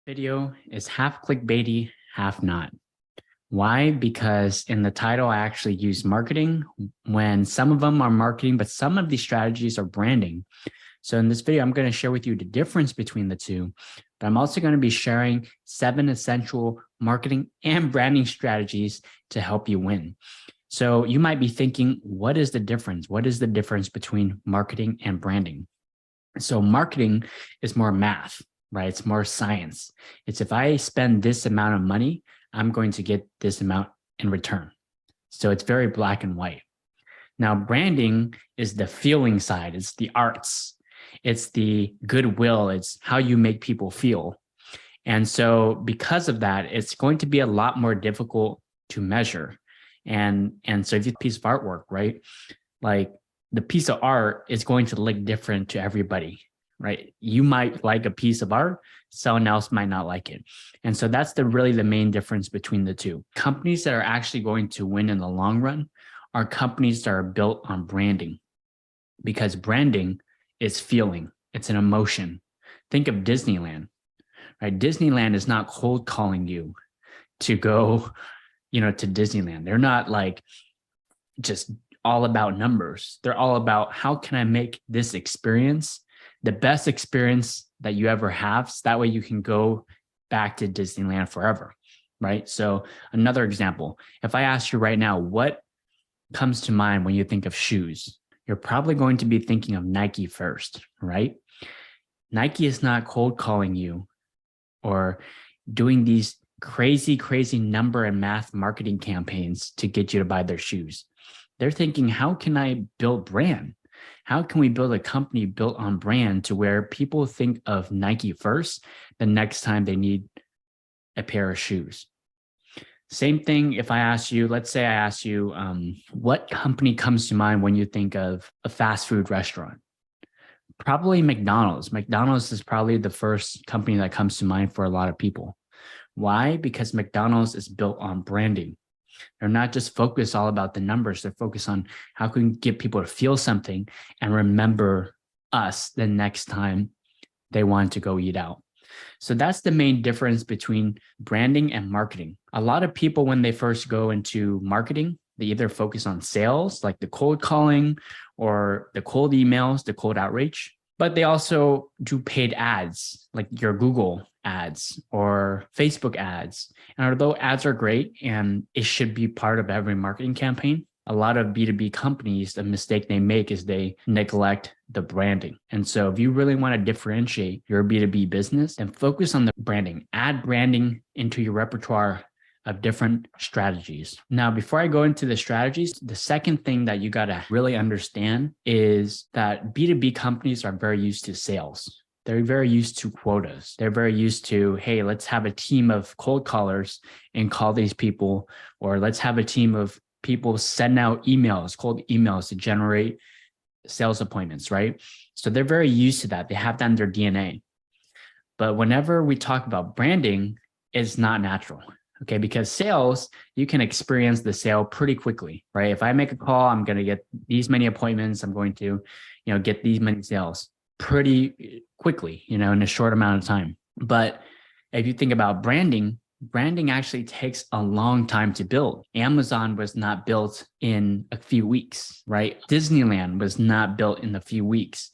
Video is half clickbaity, half not. Why? Because in the title, I actually use marketing when some of them are marketing, but some of these strategies are branding. So in this video, I'm going to share with you the difference between the two, but I'm also going to be sharing 7 essential marketing and branding strategies to help you win. So you might be thinking, what is the difference? What is the difference between marketing and branding? So marketing is more math, right? It's more science. It's if I spend this amount of money, I'm going to get this amount in return. So it's very black and white. Now, branding is the feeling side. It's the arts. It's the goodwill. It's how you make people feel. And so because of that, it's going to be a lot more difficult to measure. And so if you have a piece of artwork, right? Like the piece of art is going to look different to everybody, right? You might like a piece of art, someone else might not like it. And so that's really the main difference between the two. Companies that are actually going to win in the long run are companies that are built on branding, because branding is feeling, it's an emotion. Think of Disneyland, right? Disneyland is not cold calling you to go, to Disneyland. They're not like just all about numbers. They're all about how can I make this experience the best experience that you ever have, so that way you can go back to Disneyland forever, right? So another example, if I ask you right now, what comes to mind when you think of shoes? You're probably going to be thinking of Nike first, right? Nike is not cold calling you or doing these crazy number and math marketing campaigns to get you to buy their shoes. They're thinking, how can I build brand? How can we build a company built on brand to where people think of Nike first the next time they need a pair of shoes? Same thing if I ask you, let's say I ask you, what company comes to mind when you think of a fast food restaurant? Probably McDonald's. McDonald's is probably the first company that comes to mind for a lot of people. Why? Because McDonald's is built on branding. They're not just focused all about the numbers. They're focused on how can we get people to feel something and remember us the next time they want to go eat out. So that's the main difference between branding and marketing. A lot of people, when they first go into marketing, they either focus on sales, like the cold calling or the cold emails, the cold outreach, but they also do paid ads, like your Google ads or Facebook ads. And although ads are great and it should be part of every marketing campaign, a lot of B2B companies, the mistake they make is they neglect the branding. And so if you really want to differentiate your B2B business, then focus on the branding. Add branding into your repertoire of different strategies. Now, before I go into the strategies, the second thing that you got to really understand is that B2B companies are very used to sales. They're very used to quotas. They're very used to, hey, let's have a team of cold callers and call these people, or let's have a team of people send out emails, cold emails to generate sales appointments, right? So they're very used to that. They have that in their DNA. But whenever we talk about branding, it's not natural. Okay, because sales, you can experience the sale pretty quickly, right? If I make a call, I'm going to get these many appointments. I'm going to, get these many sales pretty quickly, in a short amount of time. But if you think about branding actually takes a long time to build. Amazon was not built in a few weeks, right? Disneyland was not built in a few weeks.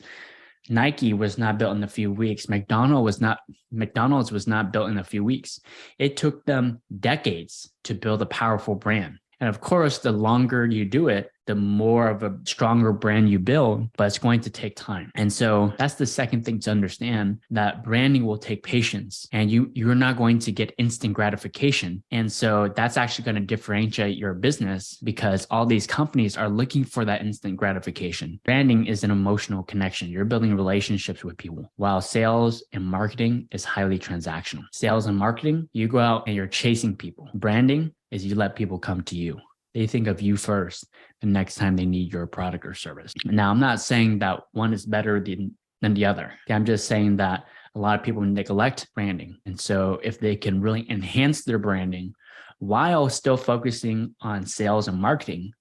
Nike was not built in a few weeks. McDonald's was not built in a few weeks. It took them decades to build a powerful brand. And of course, the longer you do it, the more of a stronger brand you build, but it's going to take time. And so that's the second thing to understand, that branding will take patience and you're not going to get instant gratification. And so that's actually going to differentiate your business, because all these companies are looking for that instant gratification. Branding is an emotional connection. You're building relationships with people, while sales and marketing is highly transactional. Sales and marketing, you go out and you're chasing people. Branding is you let people come to you. They think of you first the next time they need your product or service. Now, I'm not saying that one is better than the other. I'm just saying that a lot of people neglect branding. And so if they can really enhance their branding while still focusing on sales and marketing,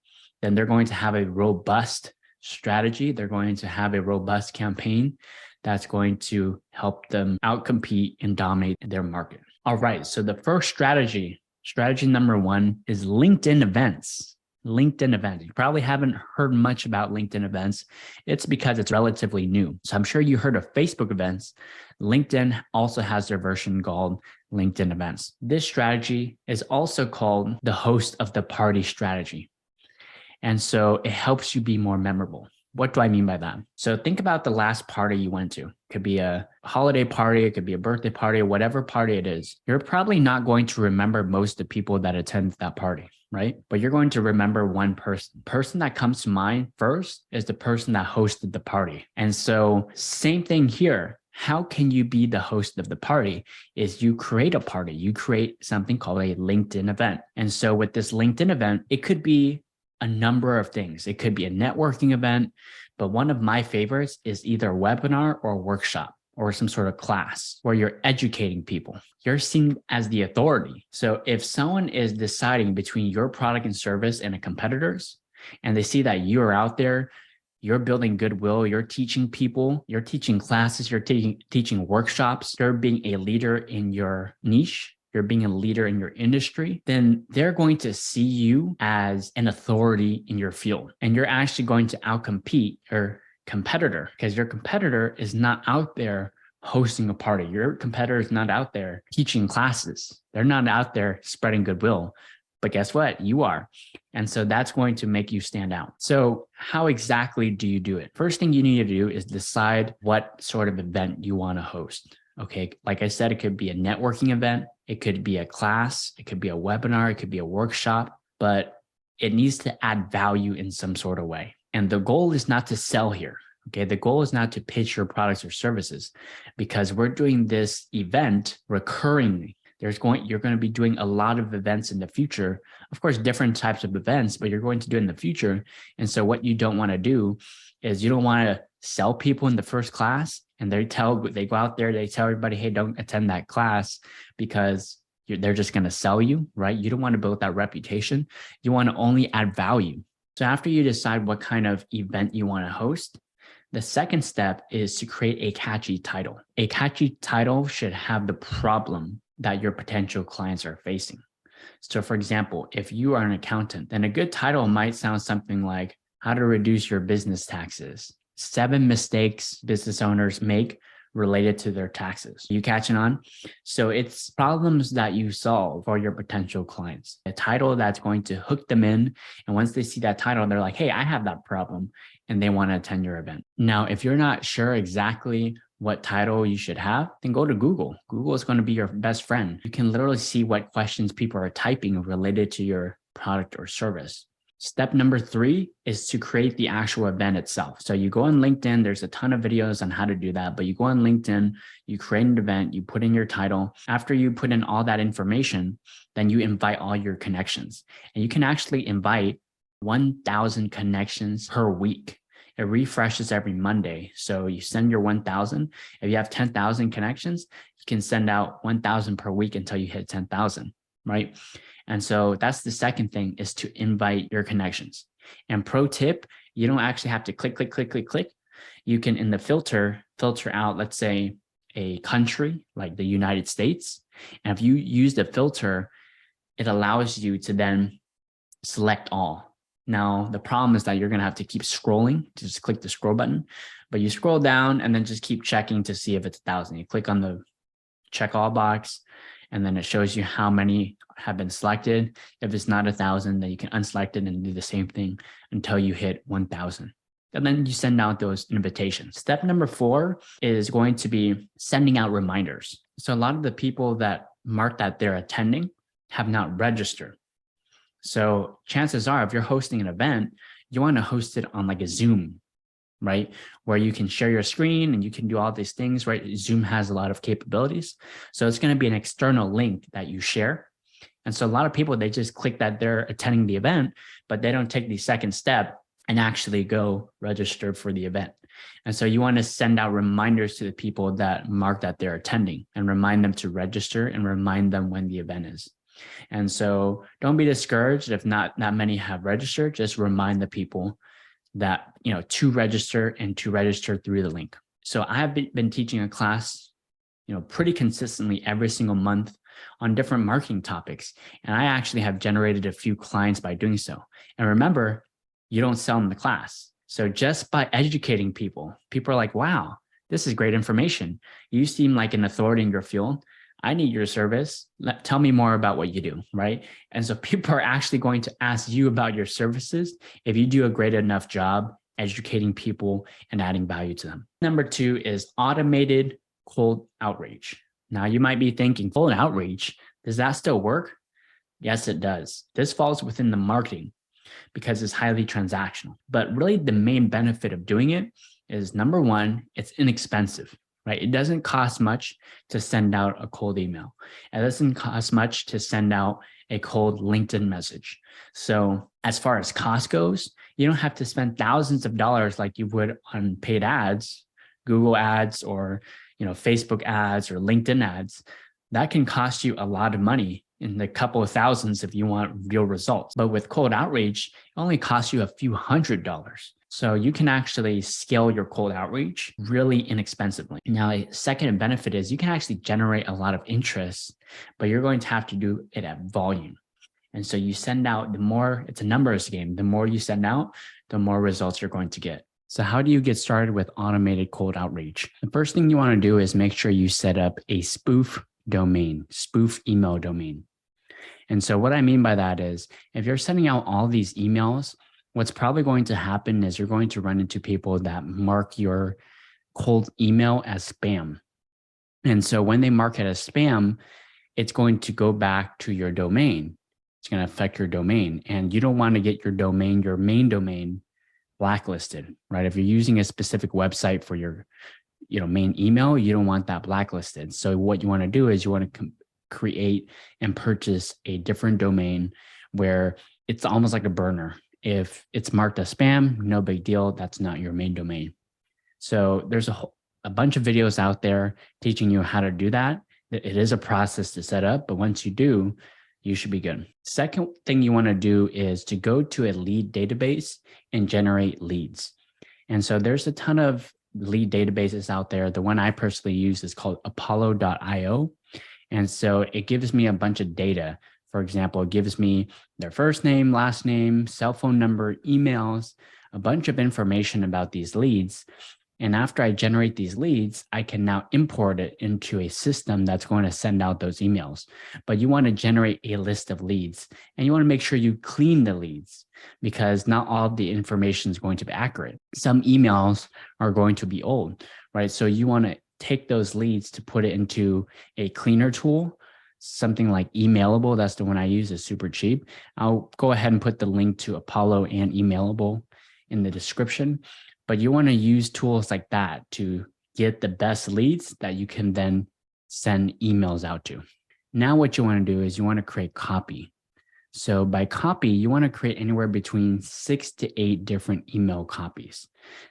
then they're going to have a robust strategy. They're going to have a robust campaign that's going to help them outcompete and dominate their market. All right. So the first strategy number one is LinkedIn events. LinkedIn events. You probably haven't heard much about LinkedIn events. It's because it's relatively new. So I'm sure you heard of Facebook events. LinkedIn also has their version called LinkedIn events. This strategy is also called the host of the party strategy. And so it helps you be more memorable. What do I mean by that? So think about the last party you went to. It could be a holiday party, it could be a birthday party, whatever party it is. You're probably not going to remember most of the people that attend that party, right? But you're going to remember one person. The person that comes to mind first is the person that hosted the party. And so same thing here. How can you be the host of the party is you create a party. You create something called a LinkedIn event. And so with this LinkedIn event, it could be a number of things. It could be a networking event, but one of my favorites is either a webinar or a workshop or some sort of class where you're educating people. You're seen as the authority. So if someone is deciding between your product and service and a competitor's, and they see that you are out there, you're building goodwill, you're teaching people, you're teaching classes, you're teaching workshops, you're being a leader in your niche, you're being a leader in your industry, then they're going to see you as an authority in your field. And you're actually going to outcompete your competitor because your competitor is not out there hosting a party. Your competitor is not out there teaching classes. They're not out there spreading goodwill. But guess what? You are. And so that's going to make you stand out. So how exactly do you do it? First thing you need to do is decide what sort of event you want to host. Okay, like I said, it could be a networking event, it could be a class, it could be a webinar, it could be a workshop, but it needs to add value in some sort of way. And the goal is not to sell here. Okay, the goal is not to pitch your products or services because we're doing this event recurringly. You're going to be doing a lot of events in the future. Of course, different types of events, but you're going to do it in the future. And so what you don't want to do is you don't want to sell people in the first class and they go out there, they tell everybody, hey, don't attend that class because they're just going to sell you, right? You don't want to build that reputation. You want to only add value. So after you decide what kind of event you want to host, the second step is to create a catchy title. A catchy title should have the problem that your potential clients are facing. So for example, if you are an accountant, then a good title might sound something like how to reduce your business taxes, 7 mistakes business owners make related to their taxes. You catching on? So it's problems that you solve for your potential clients. A title that's going to hook them in. And once they see that title, they're like, hey, I have that problem. And they want to attend your event. Now, if you're not sure exactly what title you should have, then go to Google. Google is going to be your best friend. You can literally see what questions people are typing related to your product or service. Step number 3 is to create the actual event itself. So you go on LinkedIn, there's a ton of videos on how to do that, but you go on LinkedIn, you create an event, you put in your title. After you put in all that information, then you invite all your connections. And you can actually invite 1,000 connections per week. It refreshes every Monday. So you send your 1,000. If you have 10,000 connections, you can send out 1,000 per week until you hit 10,000, right? And so that's the second thing, is to invite your connections. And pro tip, you don't actually have to click. You can, in the filter out, let's say, a country like the United States. And if you use the filter, it allows you to then select all. Now, the problem is that you're going to have to keep scrolling. Just click the scroll button, but you scroll down and then just keep checking to see if it's 1,000. You click on the check all box, and then it shows you how many have been selected. If it's not 1,000, then you can unselect it and do the same thing until you hit 1,000. And then you send out those invitations. Step number 4 is going to be sending out reminders. So a lot of the people that mark that they're attending have not registered. So chances are, if you're hosting an event, you want to host it on like a Zoom, right? Where you can share your screen and you can do all these things, right? Zoom has a lot of capabilities. So it's going to be an external link that you share. And so a lot of people, they just click that they're attending the event, but they don't take the second step and actually go register for the event. And so you want to send out reminders to the people that mark that they're attending and remind them to register and remind them when the event is. And so don't be discouraged if not that many have registered. Just remind the people that, to register and to register through the link. So I have been teaching a class, pretty consistently every single month on different marketing topics. And I actually have generated a few clients by doing so. And remember, you don't sell in the class. So just by educating people, people are like, wow, this is great information. You seem like an authority in your field. I need your service. Tell me more about what you do, right? And so people are actually going to ask you about your services if you do a great enough job educating people and adding value to them. Number 2 is automated cold outreach. Now you might be thinking, cold outreach, does that still work? Yes, it does. This falls within the marketing because it's highly transactional. But really the main benefit of doing it is, number 1, it's inexpensive, right? It doesn't cost much to send out a cold email. It doesn't cost much to send out a cold LinkedIn message. So as far as cost goes, you don't have to spend thousands of dollars like you would on paid ads, Google ads, or Facebook ads or LinkedIn ads. That can cost you a lot of money, in the couple of thousands if you want real results. But with cold outreach, it only costs you a few $100s. So you can actually scale your cold outreach really inexpensively. Now, a second benefit is you can actually generate a lot of interest, but you're going to have to do it at volume. And so you send out, the more, it's a numbers game. The more you send out, the more results you're going to get. So how do you get started with automated cold outreach? The first thing you want to do is make sure you set up a spoof email domain. And so what I mean by that is, if you're sending out all these emails, what's probably going to happen is you're going to run into people that mark your cold email as spam. And so when they mark it as spam, it's going to go back to your domain. It's going to affect your domain. And you don't want to get your domain, your main domain, blacklisted, right? If you're using a specific website for your main email, you don't want that blacklisted. So what you want to do is you want to create and purchase a different domain where it's almost like a burner. If it's marked as spam, no big deal. That's not your main domain. So there's a bunch of videos out there teaching you how to do that. It is a process to set up, but once you do, you should be good. Second thing you want to do is to go to a lead database and generate leads. And so there's a ton of lead databases out there. The one I personally use is called Apollo.io. And so it gives me a bunch of data. For example, it gives me their first name, last name, cell phone number, emails, a bunch of information about these leads. And after I generate these leads, I can now import it into a system that's going to send out those emails. But you want to generate a list of leads, and you want to make sure you clean the leads, because not all of the information is going to be accurate. Some emails are going to be old, right? So you want to take those leads to put it into a cleaner tool, something like Emailable. That's the one I use, is super cheap. I'll go ahead and put the link to Apollo and Emailable in the description. But you want to use tools like that to get the best leads that you can then send emails out to. Now what you want to do is you want to create copy. So by copy, you want to create anywhere between 6 to 8 different email copies.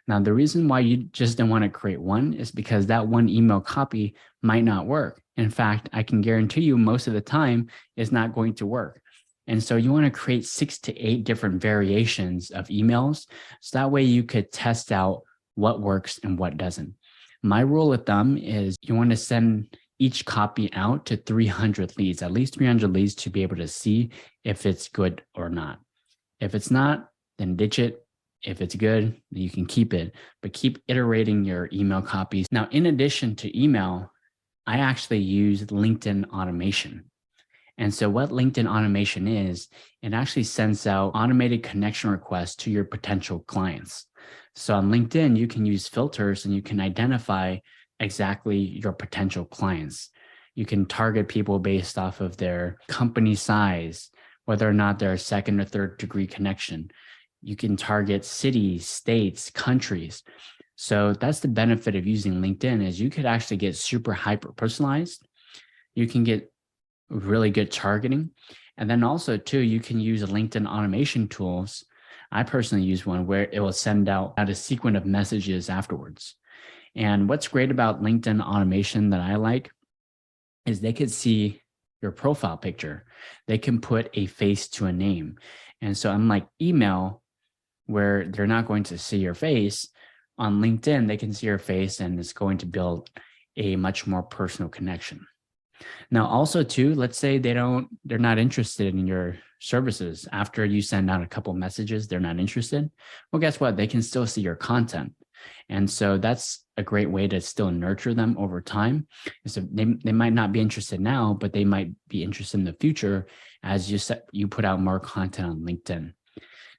Now, the reason why you just don't want to create one is because that one email copy might not work. In fact, I can guarantee you most of the time it's not going to work. And so you want to create 6 to 8 different variations of emails. So that way you could test out what works and what doesn't. My rule of thumb is you want to send each copy out to 300 leads, at least 300 leads, to be able to see if it's good or not. If it's not, then ditch it. If it's good, then you can keep it, but keep iterating your email copies. Now, in addition to email, I actually use LinkedIn automation. And so what LinkedIn automation is, it actually sends out automated connection requests to your potential clients. So on LinkedIn, you can use filters and you can identify exactly your potential clients. You can target people based off of their company size, whether or not they're a second or third degree connection. You can target cities, states, countries. So that's the benefit of using LinkedIn, is you could actually get super hyper personalized. You can get really good targeting. And then also too, you can use LinkedIn automation tools. I personally use one where it will send out a sequence of messages afterwards. And what's great about LinkedIn automation that I like is they could see your profile picture. They can put a face to a name. And so unlike email, where they're not going to see your face, On LinkedIn, they can see your face and it's going to build a much more personal connection. Now, also too, let's say they're not interested in your services. After you send out a couple messages, they're not interested. Well, guess what? They can still see your content. And so that's a great way to still nurture them over time. So they might not be interested now, but they might be interested in the future as you put out more content on LinkedIn.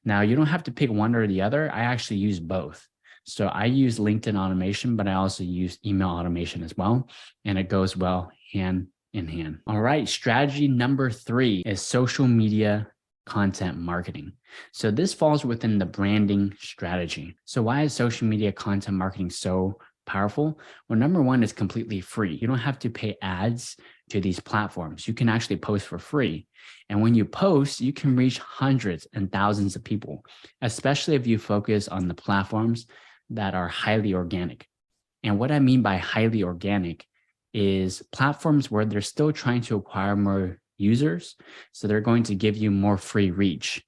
Now, you don't have to pick one or the other. I actually use both. So I use LinkedIn automation, but I also use email automation as well. And it goes well hand in hand. All right. Strategy number 3 is social media content marketing. So this falls within the branding strategy. So why is social media content marketing so powerful? Well, number one is completely free. You don't have to pay ads to these platforms. You can actually post for free. And when you post, you can reach hundreds and thousands of people, especially if you focus on the platforms that are highly organic. And what I mean by highly organic is platforms where they're still trying to acquire more users. So they're going to give you more free reach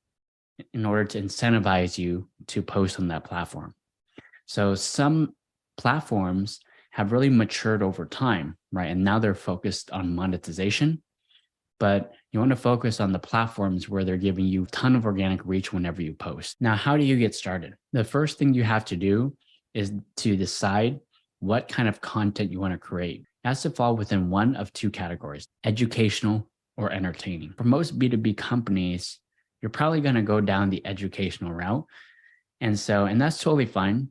in order to incentivize you to post on that platform. So some platforms have really matured over time, right? And now they're focused on monetization, but you want to focus on the platforms where they're giving you a ton of organic reach whenever you post. Now, how do you get started? The first thing you have to do is to decide what kind of content you want to create. It has to fall within one of 2 categories, educational or entertaining. For most B2B companies, you're probably going to go down the educational route. And that's totally fine.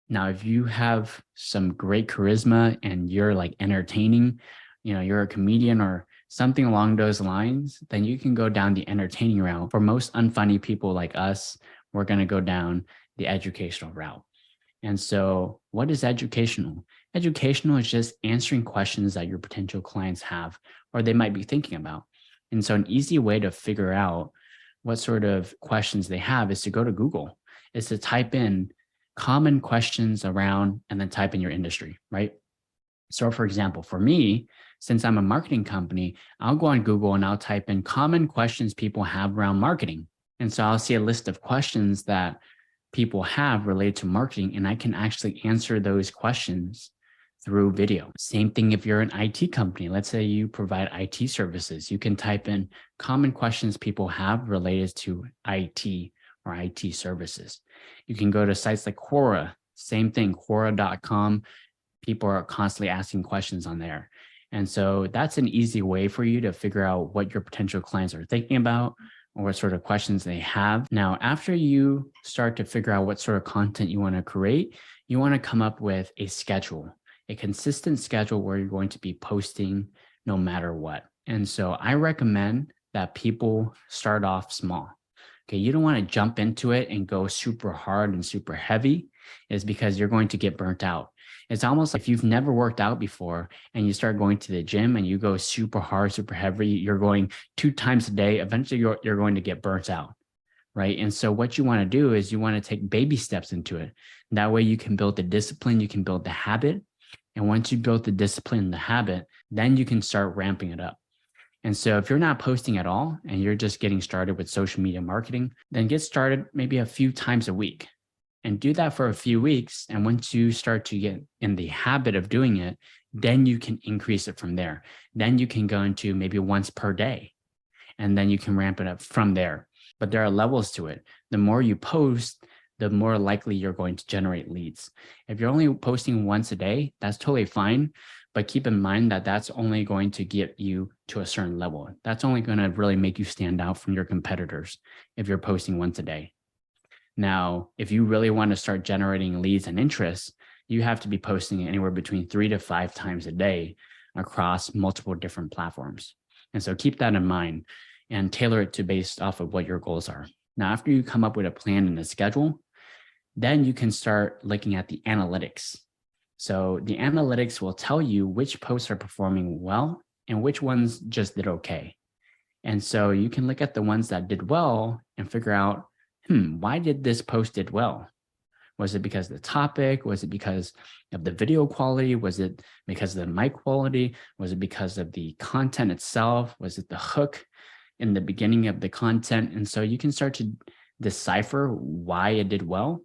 Now, if you have some great charisma and you're like entertaining, you're a comedian or something along those lines, then you can go down the entertaining route. For most unfunny people like us, we're going to go down the educational route. And so what is educational? Educational is just answering questions that your potential clients have or they might be thinking about. And so an easy way to figure out what sort of questions they have is to go to Google, is to type in common questions around and then type in your industry, right? So for example, for me, since I'm a marketing company, I'll go on Google and I'll type in common questions people have around marketing. And so I'll see a list of questions that people have related to marketing, and I can actually answer those questions through video. Same thing if you're an IT company. Let's say you provide IT services. You can type in common questions people have related to IT or IT services. You can go to sites like Quora, same thing, Quora.com. People are constantly asking questions on there. And so that's an easy way for you to figure out what your potential clients are thinking about or what sort of questions they have. Now, after you start to figure out what sort of content you want to create, you want to come up with a schedule, a consistent schedule where you're going to be posting no matter what. And so I recommend that people start off small. Okay, you don't want to jump into it and go super hard and super heavy, is because you're going to get burnt out. It's almost like if you've never worked out before and you start going to the gym and you go super hard, super heavy, you're going 2 times a day, eventually you're going to get burnt out, right? And so what you want to do is you want to take baby steps into it. That way you can build the discipline, you can build the habit. And once you build the discipline and the habit, then you can start ramping it up. And so if you're not posting at all and you're just getting started with social media marketing, then get started maybe a few times a week and do that for a few weeks. And once you start to get in the habit of doing it, then you can increase it from there. Then you can go into maybe once per day, and then you can ramp it up from there. But there are levels to it. The more you post, the more likely you're going to generate leads. If you're only posting once a day, that's totally fine. But keep in mind that that's only going to get you to a certain level. That's only going to really make you stand out from your competitors if you're posting once a day. Now, if you really want to start generating leads and interest, you have to be posting anywhere between 3 to 5 times a day across multiple different platforms. And so keep that in mind and tailor it to based off of what your goals are. Now, after you come up with a plan and a schedule, then you can start looking at the analytics. So the analytics will tell you which posts are performing well and which ones just did okay. And so you can look at the ones that did well and figure out, why did this post did well? Was it because of the topic? Was it because of the video quality? Was it because of the mic quality? Was it because of the content itself? Was it the hook in the beginning of the content? And so you can start to decipher why it did well.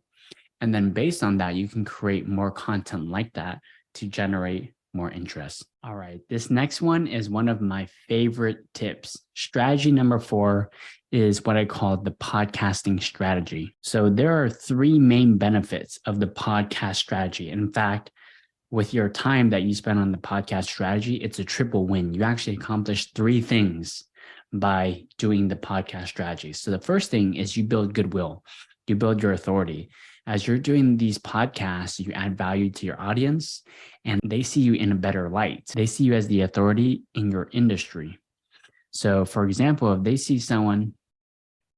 And then based on that, you can create more content like that to generate more interest. All right, this next one is one of my favorite tips. Strategy number 4 is what I call the podcasting strategy. So there are 3 main benefits of the podcast strategy. In fact, with your time that you spend on the podcast strategy, it's a triple win. You actually accomplish 3 things by doing the podcast strategy. So the first thing is you build goodwill, you build your authority. As you're doing these podcasts, you add value to your audience and they see you in a better light. They see you as the authority in your industry. So for example, if they see someone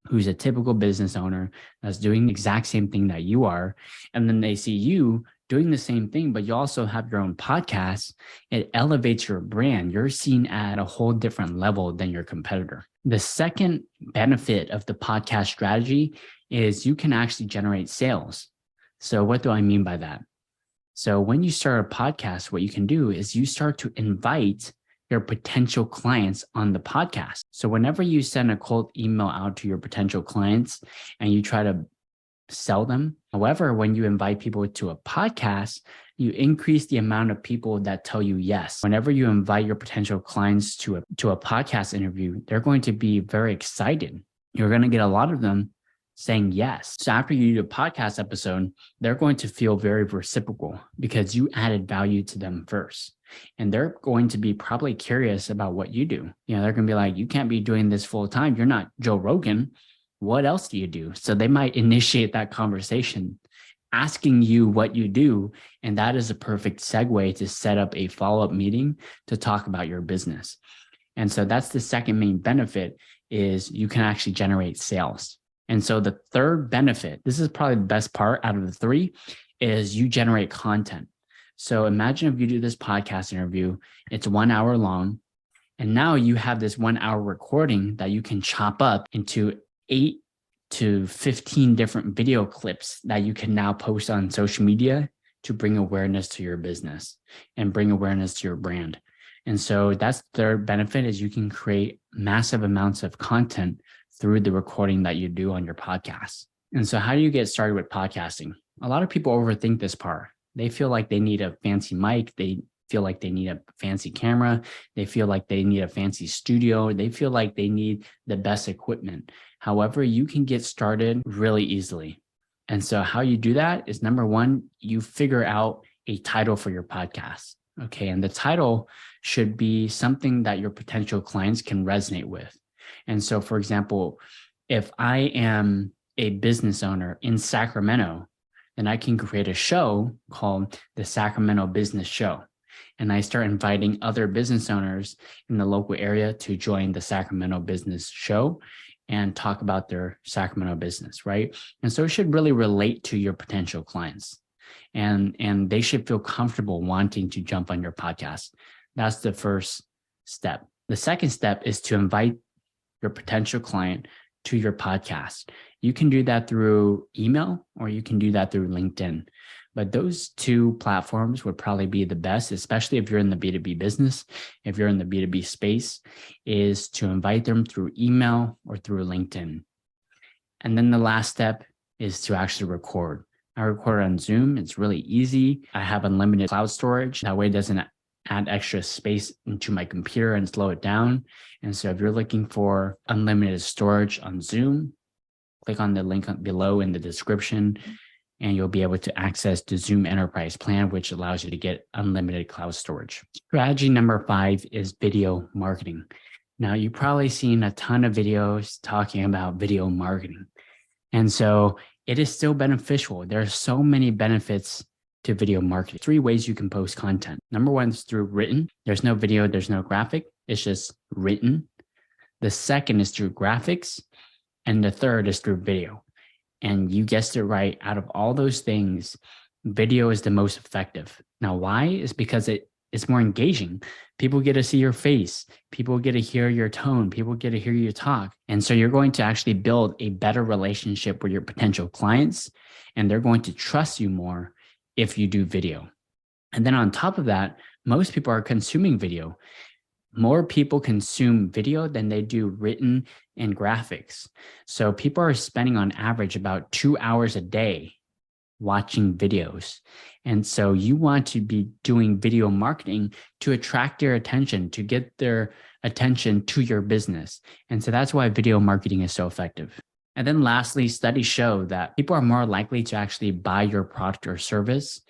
who's a typical business owner that's doing the exact same thing that you are, and then they see you doing the same thing, but you also have your own podcast, it elevates your brand. You're seen at a whole different level than your competitor. The second benefit of the podcast strategy is you can actually generate sales. So what do I mean by that? So when you start a podcast, what you can do is you start to invite your potential clients on the podcast. So whenever you send a cold email out to your potential clients and you try to sell them, however, when you invite people to a podcast, you increase the amount of people that tell you yes. Whenever you invite your potential clients to a podcast interview, they're going to be very excited. You're going to get a lot of them saying yes. So after you do a podcast episode, they're going to feel very reciprocal because you added value to them first. And they're going to be probably curious about what you do. They're going to be like, you can't be doing this full time. You're not Joe Rogan. What else do you do? So they might initiate that conversation, asking you what you do. And that is a perfect segue to set up a follow-up meeting to talk about your business. And so that's the second main benefit, is you can actually generate sales. And so the third benefit, this is probably the best part out of the 3, is you generate content. So imagine if you do this podcast interview, it's 1 hour long, and now you have this 1 hour recording that you can chop up into 8 to 15 different video clips that you can now post on social media to bring awareness to your business and bring awareness to your brand. And so that's the third benefit, is you can create massive amounts of content through the recording that you do on your podcast. And so how do you get started with podcasting? A lot of people overthink this part. They feel like they need a fancy mic. They feel like they need a fancy camera. They feel like they need a fancy studio. They feel like they need the best equipment. However, you can get started really easily. And so how you do that is, number 1, you figure out a title for your podcast. Okay. And the title should be something that your potential clients can resonate with. And so, for example, if I am a business owner in Sacramento, then I can create a show called the Sacramento Business Show. And I start inviting other business owners in the local area to join the Sacramento Business Show and talk about their Sacramento business, right? And so it should really relate to your potential clients. And they should feel comfortable wanting to jump on your podcast. That's the first step. The second step is to invite your potential client to your podcast. You can do that through email or you can do that through LinkedIn. But those 2 platforms would probably be the best, especially if you're in the B2B business, if you're in the B2B space, is to invite them through email or through LinkedIn. And then the last step is to actually record. I record on Zoom. It's really easy. I have unlimited cloud storage. That way it doesn't add extra space into my computer and slow it down. And so if you're looking for unlimited storage on Zoom, click on the link below in the description, and you'll be able to access the Zoom Enterprise plan, which allows you to get unlimited cloud storage. Strategy number 5 is video marketing. Now, you've probably seen a ton of videos talking about video marketing. And so it is still beneficial. There are so many benefits to video marketing. 3 ways you can post content. Number 1 is through written. There's no video, there's no graphic. It's just written. The second is through graphics. And the third is through video. And you guessed it right. Out of all those things, video is the most effective. Now, why? Is because it's more engaging. People get to see your face. People get to hear your tone. People get to hear you talk. And so you're going to actually build a better relationship with your potential clients, and they're going to trust you more if you do video. And then on top of that, most people are consuming video. More people consume video than they do written and graphics. So people are spending on average about 2 hours a day watching videos. And so you want to be doing video marketing to attract their attention, to get their attention to your business. And so that's why video marketing is so effective. And then lastly, studies show that people are more likely to actually buy your product or service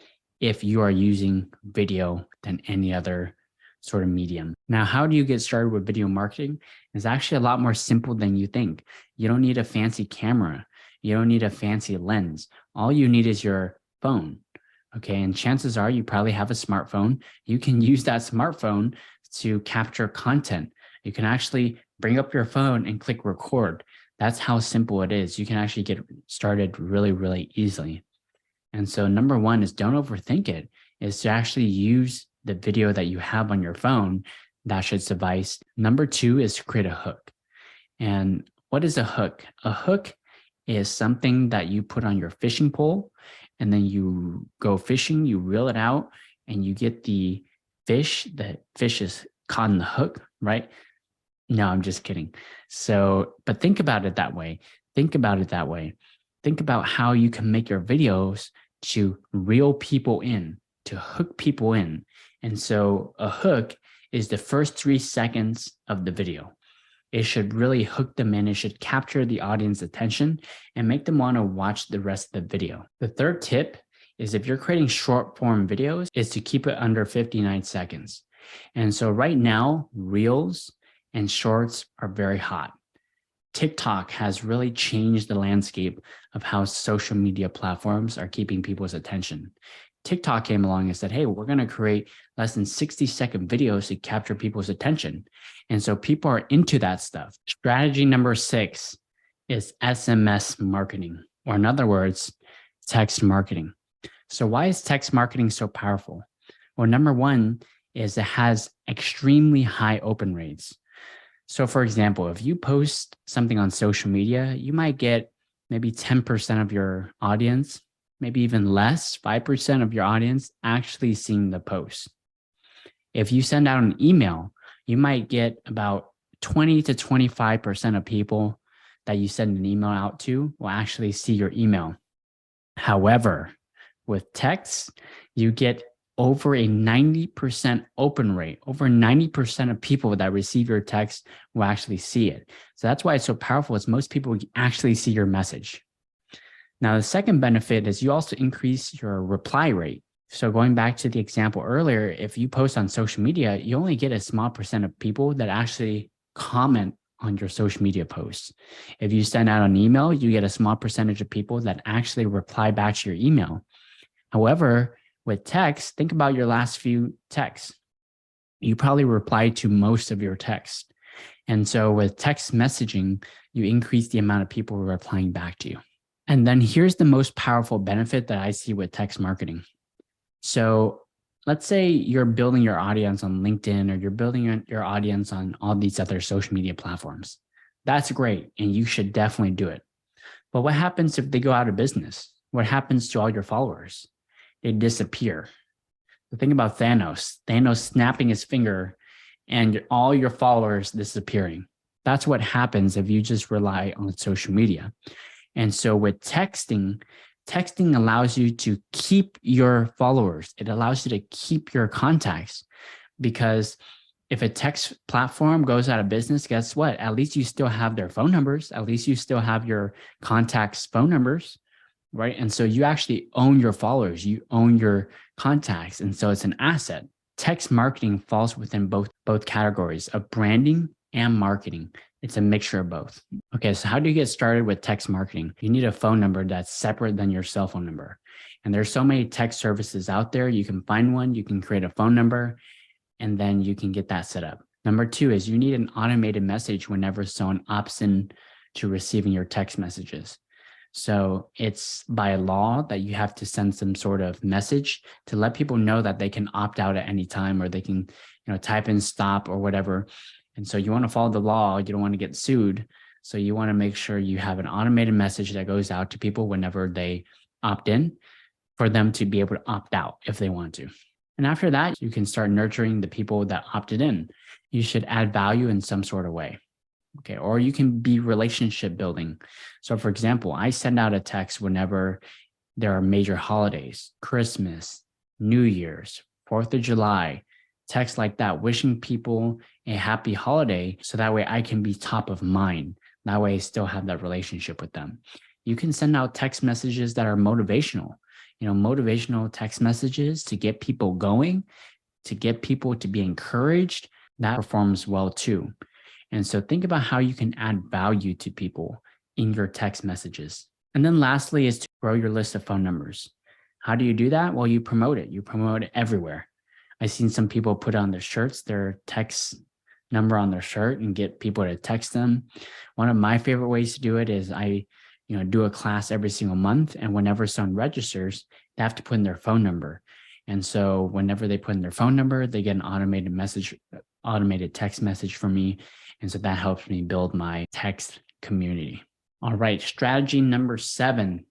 if you are using video than any other sort of medium. Now, how do you get started with video marketing? It's actually a lot more simple than you think. You don't need a fancy camera. You don't need a fancy lens. All you need is your phone. Okay. And chances are you probably have a smartphone. You can use that smartphone to capture content. You can actually bring up your phone and click record. That's how simple it is. You can actually get started really, really easily. And so number one is don't overthink it, is to actually use the video that you have on your phone. That should suffice. Number two is to create a hook. And what is a hook? A hook is something that you put on your fishing pole, and then you go fishing, you reel it out, and you get the fish. The fish is caught in the hook, right? No, I'm just kidding. So, but think about it that way. Think about it that way. Think about how you can make your videos to reel people in, to hook people in. And so a hook is the first 3 seconds of the video. It should really hook them in. It should capture the audience attention and make them want to watch the rest of the video. The third tip is, if you're creating short form videos, is to keep it under 59 seconds. And so right now, Reels and Shorts are very hot. TikTok has really changed the landscape of how social media platforms are keeping people's attention. TikTok came along and said, hey, we're going to create less than 60-second videos to capture people's attention. And so people are into that stuff. Strategy number 6 is SMS marketing, or in other words, text marketing. So why is text marketing so powerful? Well, number one is it has extremely high open rates. So for example, if you post something on social media, you might get maybe 10% of your audience, maybe even less, 5% of your audience actually seeing the post. If you send out an email, you might get about 20 to 25% of people that you send an email out to will actually see your email. However, with text, you get over a 90% open rate. Over 90% of people that receive your text will actually see it. So that's why it's so powerful, is most people actually see your message. Now, the second benefit is you also increase your reply rate. So going back to the example earlier, if you post on social media, you only get a small percent of people that actually comment on your social media posts. If you send out an email, you get a small percentage of people that actually reply back to your email. However, with text, think about your last few texts. You probably replied to most of your text. And so with text messaging, you increase the amount of people replying back to you. And then here's the most powerful benefit that I see with text marketing. So let's say you're building your audience on LinkedIn, or you're building your audience on all these other social media platforms. That's great, and you should definitely do it. But what happens if they go out of business? What happens to all your followers? They disappear. The thing about Thanos snapping his finger and all your followers disappearing. That's what happens if you just rely on social media. And so with texting allows you to keep your followers. It allows you to keep your contacts, because if a text platform goes out of business, guess what? At least you still have their phone numbers. At least you still have your contacts' phone numbers, right? And so you actually own your followers. You own your contacts. And so it's an asset. Text marketing falls within both categories of branding and marketing. It's a mixture of both. Okay, so how do you get started with text marketing? You need a phone number that's separate than your cell phone number. And there's so many text services out there. You can find one, you can create a phone number, and then you can get that set up. Number two is you need an automated message whenever someone opts in to receiving your text messages. So it's by law that you have to send some sort of message to let people know that they can opt out at any time, or they can, type in stop or whatever. And so you want to follow the law. You don't want to get sued. So you want to make sure you have an automated message that goes out to people whenever they opt in, for them to be able to opt out if they want to. And after that, you can start nurturing the people that opted in. You should add value in some sort of way. Okay, or you can be relationship building. So for example, I send out a text whenever there are major holidays, Christmas, New Year's, 4th of July, texts like that, wishing people a happy holiday so that way I can be top of mind. That way I still have that relationship with them. You can send out text messages that are motivational, motivational text messages to get people going, to get people to be encouraged. That performs well too. And so think about how you can add value to people in your text messages. And then lastly is to grow your list of phone numbers. How do you do that? Well, you promote it. You promote it everywhere. I've seen some people put on their shirts, their text number on their shirt and get people to text them. One of my favorite ways to do it is I do a class every single month. And whenever someone registers, they have to put in their phone number. And so whenever they put in their phone number, they get an automated text message from me. And so that helps me build my text community. All right, strategy number 7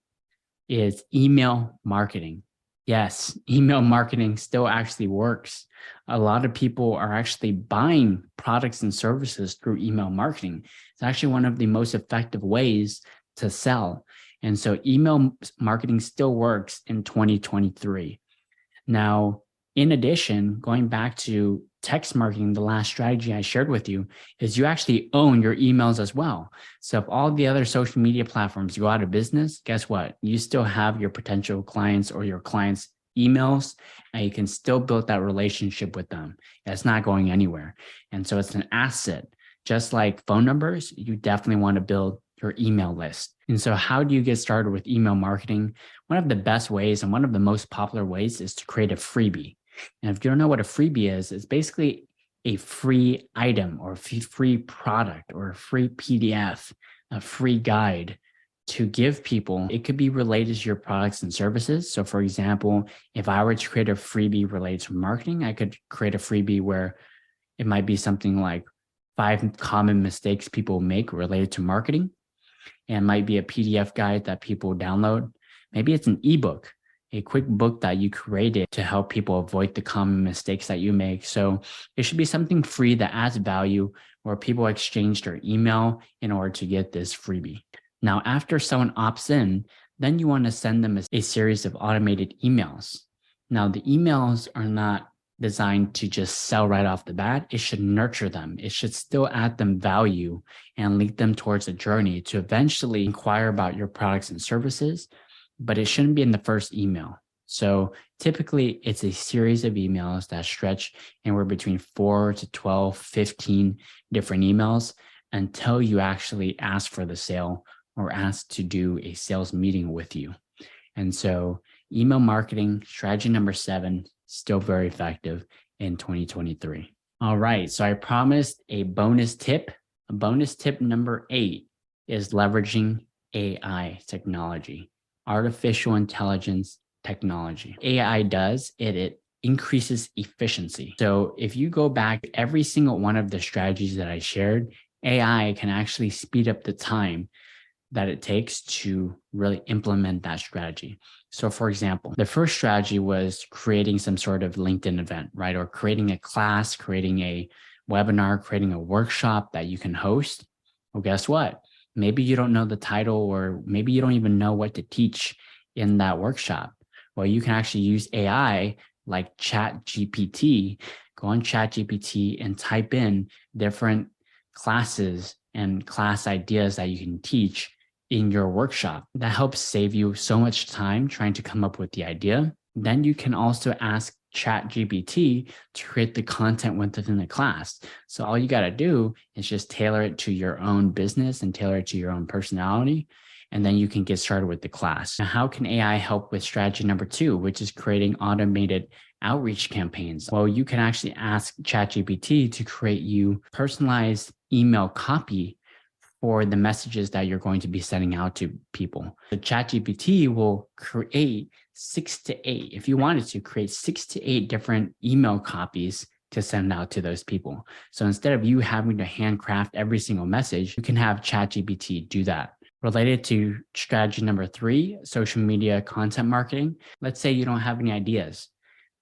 is email marketing. Yes, email marketing still actually works. A lot of people are actually buying products and services through email marketing. It's actually one of the most effective ways to sell. And so email marketing still works in 2023. Now, in addition, going back to text marketing, the last strategy I shared with you is you actually own your emails as well. So if all the other social media platforms go out of business, guess what? You still have your potential clients or your clients' emails, and you can still build that relationship with them. It's not going anywhere. And so it's an asset. Just like phone numbers, you definitely want to build your email list. And so how do you get started with email marketing? One of the best ways and one of the most popular ways is to create a freebie. And if you don't know what a freebie is, it's basically a free item or a free product or a free PDF, a free guide to give people. It could be related to your products and services. So for example, if I were to create a freebie related to marketing, I could create a freebie where it might be something like 5 common mistakes people make related to marketing. And it might be a PDF guide that people download. Maybe it's an ebook, a quick book that you created to help people avoid the common mistakes that you make. So it should be something free that adds value where people exchange their email in order to get this freebie. Now, after someone opts in, then you want to send them a series of automated emails. Now, the emails are not designed to just sell right off the bat. It should nurture them. It should still add them value and lead them towards a journey to eventually inquire about your products and services, but it shouldn't be in the first email. So typically it's a series of emails that stretch anywhere between 4 to 12, 15 different emails until you actually ask for the sale or ask to do a sales meeting with you. And so email marketing, strategy number 7, still very effective in 2023. All right, so I promised a bonus tip. Bonus tip number 8 is leveraging AI technology, artificial intelligence technology. AI does, it increases efficiency. So if you go back every single one of the strategies that I shared, AI can actually speed up the time that it takes to really implement that strategy. So for example, the first strategy was creating some sort of LinkedIn event, right? Or creating a class, creating a webinar, creating a workshop that you can host. Well, guess what? Maybe you don't know the title, or maybe you don't even know what to teach in that workshop. Well, you can actually use AI like ChatGPT, go on ChatGPT and type in different classes and class ideas that you can teach in your workshop. That helps save you so much time trying to come up with the idea. Then you can also ask ChatGPT to create the content within the class. So all you got to do is just tailor it to your own business and tailor it to your own personality. And then you can get started with the class. Now, how can AI help with strategy number 2, which is creating automated outreach campaigns? Well, you can actually ask ChatGPT to create you personalized email copy for the messages that you're going to be sending out to people. The ChatGPT will create 6 to 8, if you wanted to create 6 to 8 different email copies to send out to those people. So instead of you having to handcraft every single message, you can have ChatGPT do that. Related to strategy number 3, social media content marketing. Let's say you don't have any ideas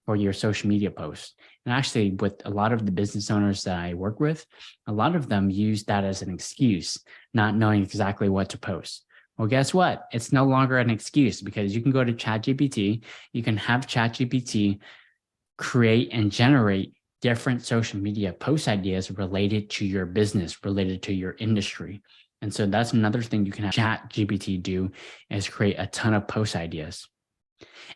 for your social media posts. And actually, with a lot of the business owners that I work with, a lot of them use that as an excuse, not knowing exactly what to post. Well, guess what? It's no longer an excuse because you can go to ChatGPT, you can have ChatGPT create and generate different social media post ideas related to your business, related to your industry. And so that's another thing you can have ChatGPT do is create a ton of post ideas.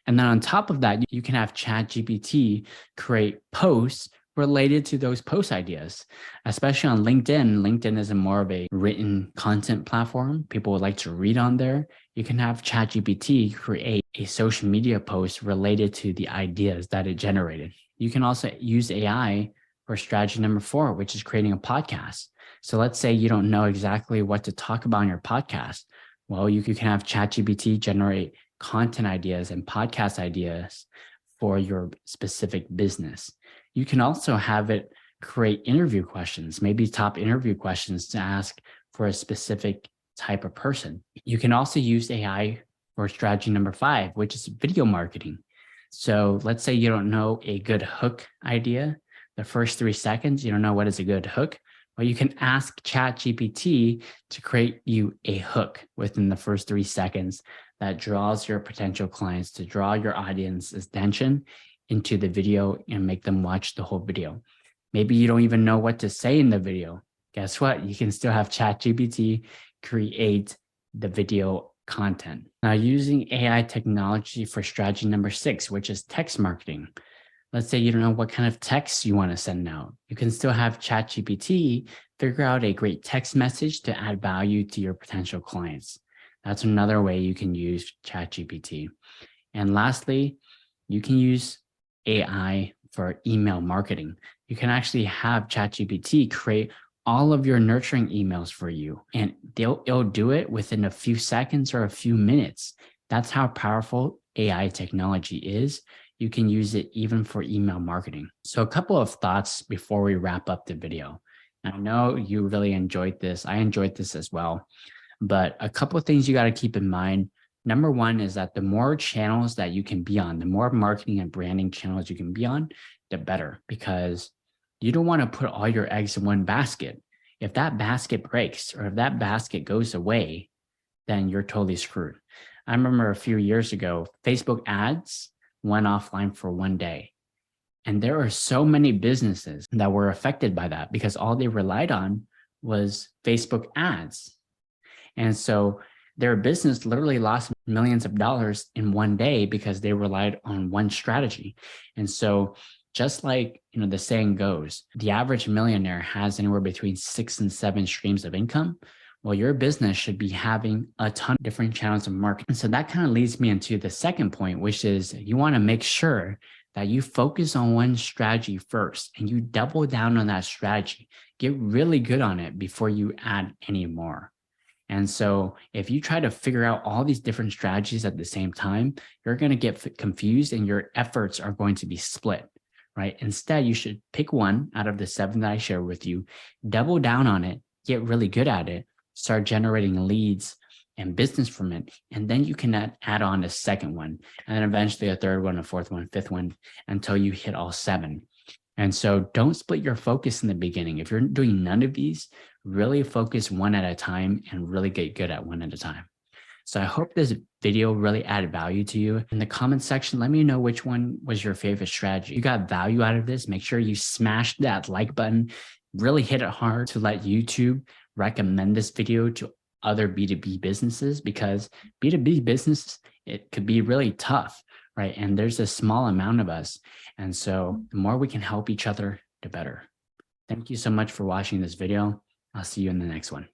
And then on top of that, you can have ChatGPT create posts related to those post ideas, especially on LinkedIn. LinkedIn is more of a written content platform. People would like to read on there. You can have ChatGPT create a social media post related to the ideas that it generated. You can also use AI for strategy number 4, which is creating a podcast. So let's say you don't know exactly what to talk about in your podcast. Well, you can have ChatGPT generate content ideas and podcast ideas for your specific business. You can also have it create interview questions, maybe top interview questions to ask for a specific type of person. You can also use AI for strategy number 5, which is video marketing. So let's say you don't know a good hook idea. The first 3 seconds, you don't know what is a good hook. Well, you can ask ChatGPT to create you a hook within the first 3 seconds that draws your potential clients, to draw your audience's attention into the video and make them watch the whole video. Maybe you don't even know what to say in the video. Guess what? You can still have ChatGPT create the video content. Now, using AI technology for strategy number 6, which is text marketing. Let's say you don't know what kind of text you want to send out. You can still have ChatGPT figure out a great text message to add value to your potential clients. That's another way you can use ChatGPT. And lastly, you can use AI for email marketing. You can actually have ChatGPT create all of your nurturing emails for you, and it'll do it within a few seconds or a few minutes. That's how powerful AI technology is. You can use it even for email marketing. So a couple of thoughts before we wrap up the video. I know you really enjoyed this. I enjoyed this as well. But a couple of things you got to keep in mind. Number one is that the more channels that you can be on, the more marketing and branding channels you can be on, the better, because you don't want to put all your eggs in one basket. If that basket breaks or if that basket goes away, then you're totally screwed. I remember a few years ago, Facebook ads went offline for one day. And there are so many businesses that were affected by that because all they relied on was Facebook ads. And so their business literally lost millions of dollars in one day because they relied on one strategy. And so just like, the saying goes, the average millionaire has anywhere between 6 and 7 streams of income. Well, your business should be having a ton of different channels of marketing. And so that kind of leads me into the second point, which is you want to make sure that you focus on one strategy first and you double down on that strategy. Get really good on it before you add any more. And so if you try to figure out all these different strategies at the same time, you're going to get confused and your efforts are going to be split, right? Instead, you should pick one out of the 7 that I shared with you, double down on it, get really good at it, start generating leads and business from it. And then you can add on a second one, and then eventually a third one, a fourth one, fifth one, until you hit all 7. And so don't split your focus in the beginning. If you're doing none of these, really focus one at a time and really get good at one at a time. So I hope this video really added value to you. In the comment section, let me know which one was your favorite strategy. If you got value out of this, make sure you smash that like button, really hit it hard to let YouTube recommend this video to other B2B businesses, because B2B business, it could be really tough, right? And there's a small amount of us. And so the more we can help each other, the better. Thank you so much for watching this video. I'll see you in the next one.